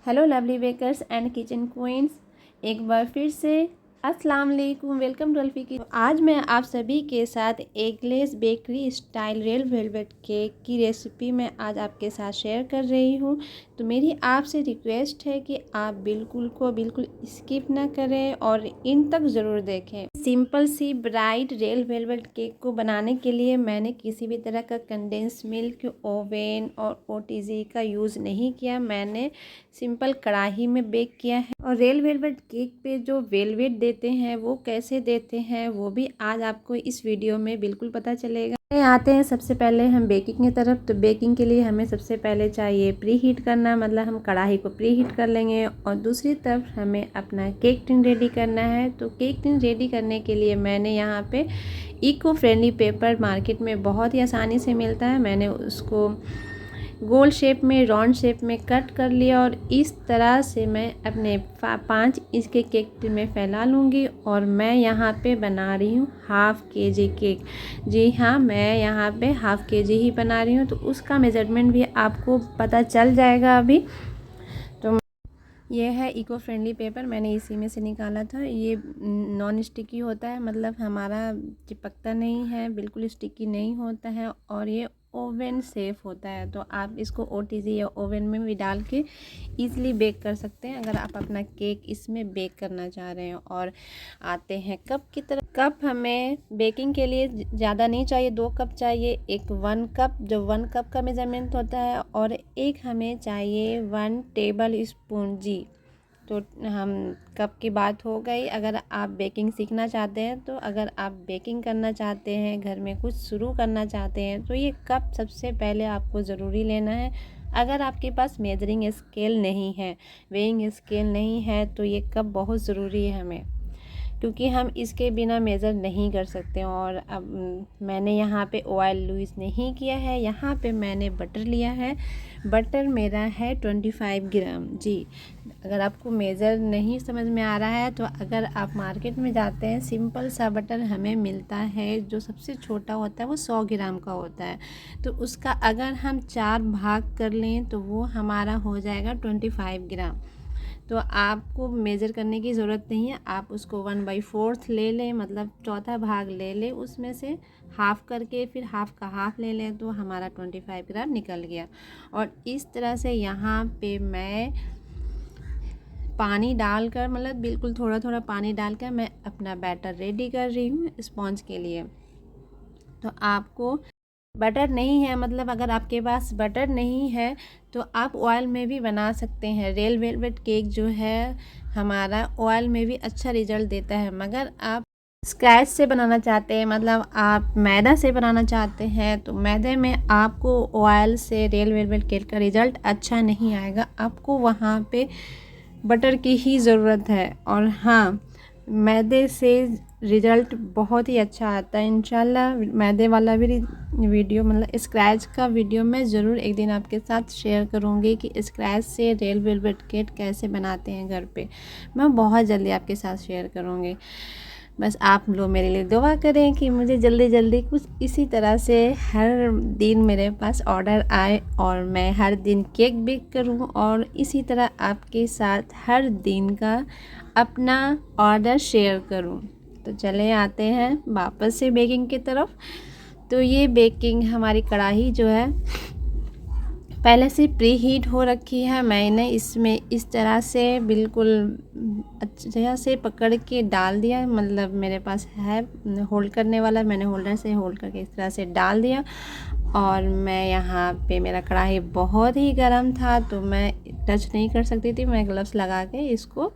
Hello lovely bakers and kitchen queens, एक बार फिर से अस्सलाम वालेकुम। वेलकम टू अल्फी की। आज मैं आप सभी के साथ eggless bakery style red velvet cake की रेसिपी मैं आज आपके साथ शेयर कर रही हूँ। तो मेरी आपसे रिक्वेस्ट है कि आप बिल्कुल स्किप ना करें और इन तक ज़रूर देखें। सिंपल सी ब्राइट रेड वेलवेट केक को बनाने के लिए मैंने किसी भी तरह का कंडेंस मिल्क, ओवन और ओटीजी का यूज़ नहीं किया। मैंने सिंपल कढ़ाई में बेक किया है। और रेड वेलवेट केक पे जो वेलवेट देते हैं वो कैसे देते हैं वो भी आज आपको इस वीडियो में बिल्कुल पता चलेगा। आते हैं सबसे पहले हम बेकिंग की तरफ। तो बेकिंग के लिए हमें सबसे पहले चाहिए प्री हीट करना, मतलब हम कढ़ाई को प्री हीट कर लेंगे। और दूसरी तरफ हमें अपना केक टिन रेडी करना है। तो केक टिन रेडी करने के लिए मैंने यहाँ पे इको फ्रेंडली पेपर मार्केट में बहुत ही आसानी से मिलता है, मैंने उसको गोल शेप में, राउंड शेप में कट कर लिया। और इस तरह से मैं अपने 5 इंच के केक टिन में फैला लूँगी। और मैं यहाँ पे बना रही हूँ हाफ़ केजी केक। जी हाँ, मैं यहाँ पे हाफ़ केजी ही बना रही हूँ, तो उसका मेजरमेंट भी आपको पता चल जाएगा अभी। तो ये है इको फ्रेंडली पेपर, मैंने इसी में से निकाला था। ये नॉन स्टिकी होता है, मतलब हमारा चिपकता नहीं है, बिल्कुल स्टिकी नहीं होता है। और ये ओवन सेफ होता है, तो आप इसको ओटीजी या ओवन में भी डाल के ईज़िली बेक कर सकते हैं अगर आप अपना केक इसमें बेक करना चाह रहे हैं। और आते हैं कप की तरफ। कप हमें बेकिंग के लिए ज़्यादा नहीं चाहिए, 2 कप चाहिए। एक 1 कप जो 1 कप का मेजरमेंट होता है, और एक हमें चाहिए 1 टेबल स्पून। जी, तो हम कप की बात हो गई। अगर आप बेकिंग सीखना चाहते हैं, तो अगर आप बेकिंग करना चाहते हैं, घर में कुछ शुरू करना चाहते हैं, तो ये कप सबसे पहले आपको ज़रूरी लेना है। अगर आपके पास मेजरिंग स्केल नहीं है, वेइंग स्केल नहीं है, तो ये कप बहुत ज़रूरी है हमें, क्योंकि हम इसके बिना मेज़र नहीं कर सकते। और अब मैंने यहाँ पे ऑयल यूज़ नहीं किया है, यहाँ पे मैंने बटर लिया है। बटर मेरा है 25 ग्राम। जी, अगर आपको मेज़र नहीं समझ में आ रहा है, तो अगर आप मार्केट में जाते हैं, सिंपल सा बटर हमें मिलता है जो सबसे छोटा होता है, वो 100 ग्राम का होता है। तो उसका अगर हम 4 भाग कर लें तो वो हमारा हो जाएगा 25 ग्राम। तो आपको मेज़र करने की ज़रूरत नहीं है, आप उसको 1/4 ले लें, मतलब चौथा भाग ले लें, उसमें से हाफ़ करके फिर हाफ़ का हाफ़ ले लें, तो हमारा 25 ग्राम निकल गया। और इस तरह से यहाँ पे मैं पानी डालकर, मतलब बिल्कुल थोड़ा थोड़ा पानी डालकर मैं अपना बैटर रेडी कर रही हूँ स्पॉन्ज के लिए। तो आपको बटर नहीं है, मतलब अगर आपके पास बटर नहीं है तो आप ऑयल में भी बना सकते हैं। रेड वेलवेट केक जो है हमारा ऑयल में भी अच्छा रिजल्ट देता है। मगर आप स्क्रैच से बनाना चाहते हैं, मतलब आप मैदा से बनाना चाहते हैं, तो मैदे में आपको ऑयल से रेड वेलवेट केक का रिज़ल्ट अच्छा नहीं आएगा, आपको वहाँ पे बटर की ही ज़रूरत है। और हाँ, मैदे से रिज़ल्ट बहुत ही अच्छा आता है। इंशाल्लाह मैदे वाला भी वीडियो, मतलब स्क्रैच का वीडियो मैं ज़रूर एक दिन आपके साथ शेयर करूँगी कि स्क्रैच से रेड वेलवेट केक कैसे बनाते हैं घर पे, मैं बहुत जल्दी आपके साथ शेयर करूँगी। बस आप लोग मेरे लिए दुआ करें कि मुझे जल्दी जल्दी कुछ इसी तरह से हर दिन मेरे पास ऑर्डर आए और मैं हर दिन केक बेक करूं, और इसी तरह आपके साथ हर दिन का अपना ऑर्डर शेयर करूं। तो चले आते हैं वापस से बेकिंग की तरफ। तो ये बेकिंग हमारी कढ़ाई जो है पहले से प्री हीट हो रखी है। मैंने इसमें इस तरह से बिल्कुल अच्छे से पकड़ के डाल दिया, मतलब मेरे पास है होल्ड करने वाला, मैंने होल्डर से होल्ड करके इस तरह से डाल दिया। और मैं यहाँ पे, मेरा कढ़ाई बहुत ही गर्म था तो मैं टच नहीं कर सकती थी, मैं ग्लव्स लगा के इसको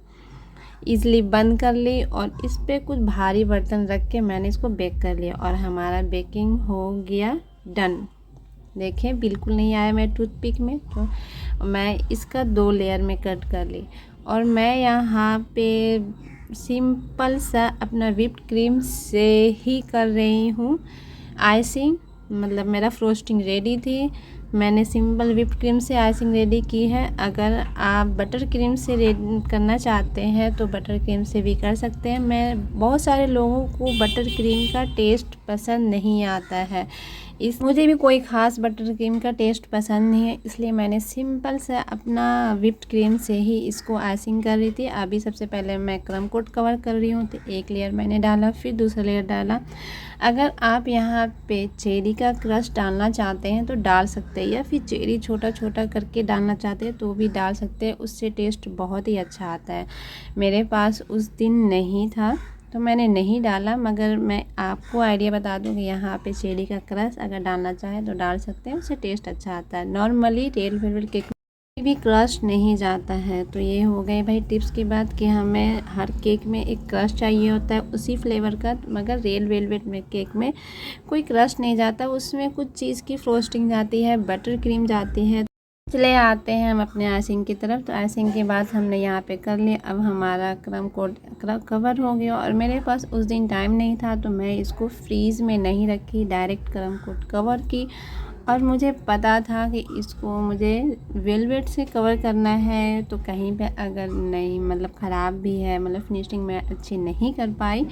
ईज़िली बंद कर ली। और इस पर कुछ भारी बर्तन रख के मैंने इसको बेक कर लिया, और हमारा बेकिंग हो गया डन। देखें, बिल्कुल नहीं आया मैं टूथपिक में, तो मैं इसका 2 लेयर में कट कर ली। और मैं यहाँ पे सिंपल सा अपना व्हिप्ड क्रीम से ही कर रही हूँ आइसिंग, मतलब मेरा फ्रोस्टिंग रेडी थी, मैंने सिंपल व्हिप्ड क्रीम से आइसिंग रेडी की है। अगर आप बटर क्रीम से रेडी करना चाहते हैं तो बटर क्रीम से भी कर सकते हैं। मैं बहुत सारे लोगों को बटर क्रीम का टेस्ट पसंद नहीं आता है, मुझे भी कोई ख़ास बटर क्रीम का टेस्ट पसंद नहीं है, इसलिए मैंने सिंपल से अपना व्हिप्ड क्रीम से ही इसको आइसिंग कर रही थी। अभी सबसे पहले मैं क्रम कोट कवर कर रही हूँ, तो एक लेयर मैंने डाला, फिर दूसरा लेयर डाला। अगर आप यहाँ पे चेरी का क्रश डालना चाहते हैं तो डाल सकते हैं, या फिर चेरी छोटा छोटा करके डालना चाहते हैं तो भी डाल सकते हैं, उससे टेस्ट बहुत ही अच्छा आता है। मेरे पास उस दिन नहीं था तो मैंने नहीं डाला, मगर मैं आपको आइडिया बता दूं कि यहाँ पे चेरी का क्रश अगर डालना चाहे तो डाल सकते हैं, उससे टेस्ट अच्छा आता है। नॉर्मली रेड वेलवेट केक में भी क्रश नहीं जाता है। तो ये हो गए भाई टिप्स की बात कि हमें हर केक में एक क्रश चाहिए होता है उसी फ्लेवर का, मगर रेड वेलवेट में केक में कोई क्रश नहीं जाता, उसमें कुछ चीज़ की फ्रोस्टिंग जाती है, बटर क्रीम जाती है। चले आते हैं हम अपने आइसिंग की तरफ। तो आइसिंग के बाद हमने यहाँ पे कर लिया। अब हमारा क्रम कोट कवर हो गया, और मेरे पास उस दिन टाइम नहीं था तो मैं इसको फ्रीज़ में नहीं रखी, डायरेक्ट क्रम कोट कवर की। और मुझे पता था कि इसको मुझे वेलवेट से कवर करना है, तो कहीं पे अगर नहीं मतलब ख़राब भी है, मतलब फिनिशिंग मैं अच्छी नहीं कर पाई,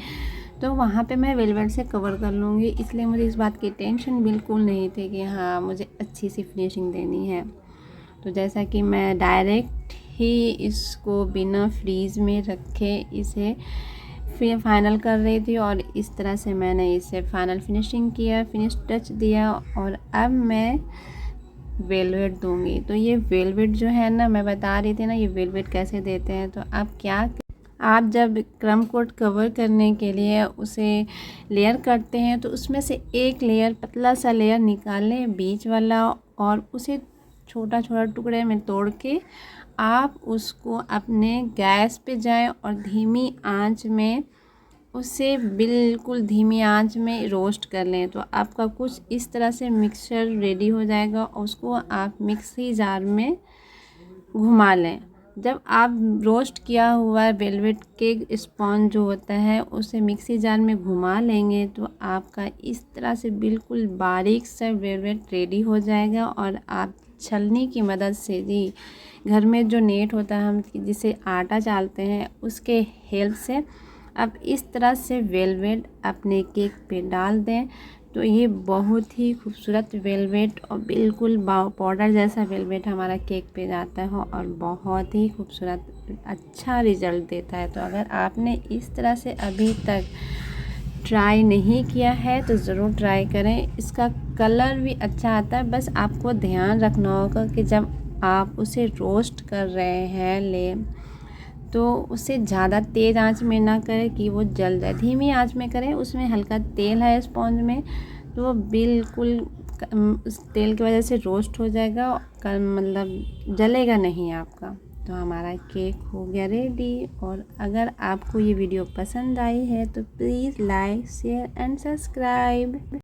तो वहाँ पे मैं वेलवेट से कवर कर लूँगी। इसलिए मुझे इस बात की टेंशन बिल्कुल नहीं थी कि हाँ मुझे अच्छी सी फिनिशिंग देनी है। तो जैसा कि मैं डायरेक्ट ही इसको बिना फ्रीज़ में रखे इसे फिर फाइनल कर रही थी, और इस तरह से मैंने इसे फाइनल फिनिशिंग किया, फिनिश टच दिया। और अब मैं वेलवेट दूंगी। तो ये वेलवेट जो है ना, मैं बता रही थी ना ये वेलवेट कैसे देते हैं। तो आप जब क्रम कोट कवर करने के लिए उसे लेयर करते हैं तो उसमें से एक लेयर, पतला सा लेयर निकालें बीच वाला, और उसे छोटा छोटा टुकड़े में तोड़ के आप उसको अपने गैस पे जाएं और धीमी आंच में उसे बिल्कुल धीमी आंच में रोस्ट कर लें। तो आपका कुछ इस तरह से मिक्सचर रेडी हो जाएगा, और उसको आप मिक्सी जार में घुमा लें। जब आप रोस्ट किया हुआ वेलवेट केक स्पॉन्ज जो होता है उसे मिक्सी जार में घुमा लेंगे, तो आपका इस तरह से बिल्कुल बारीक सा वेलवेट रेडी हो जाएगा। और आप छलनी की मदद से जी, घर में जो नेट होता है हम जिसे आटा चालते हैं उसके हेल्प से आप इस तरह से वेलवेट अपने केक पे डाल दें। तो ये बहुत ही खूबसूरत वेलवेट और बिल्कुल पाउडर जैसा वेलवेट हमारा केक पे जाता है, और बहुत ही खूबसूरत अच्छा रिज़ल्ट देता है। तो अगर आपने इस तरह से अभी तक ट्राई नहीं किया है तो ज़रूर ट्राई करें। इसका कलर भी अच्छा आता है, बस आपको ध्यान रखना होगा कि जब आप उसे रोस्ट कर रहे हैं तो उसे ज़्यादा तेज़ आंच में ना करें कि वो जल जाए, धीमी आंच में करें। उसमें हल्का तेल है स्पॉन्ज में, तो वो बिल्कुल उस तेल की वजह से रोस्ट हो जाएगा, मतलब जलेगा नहीं आपका। तो हमारा केक हो गया रेडी। और अगर आपको ये वीडियो पसंद आई है तो please like, share and subscribe.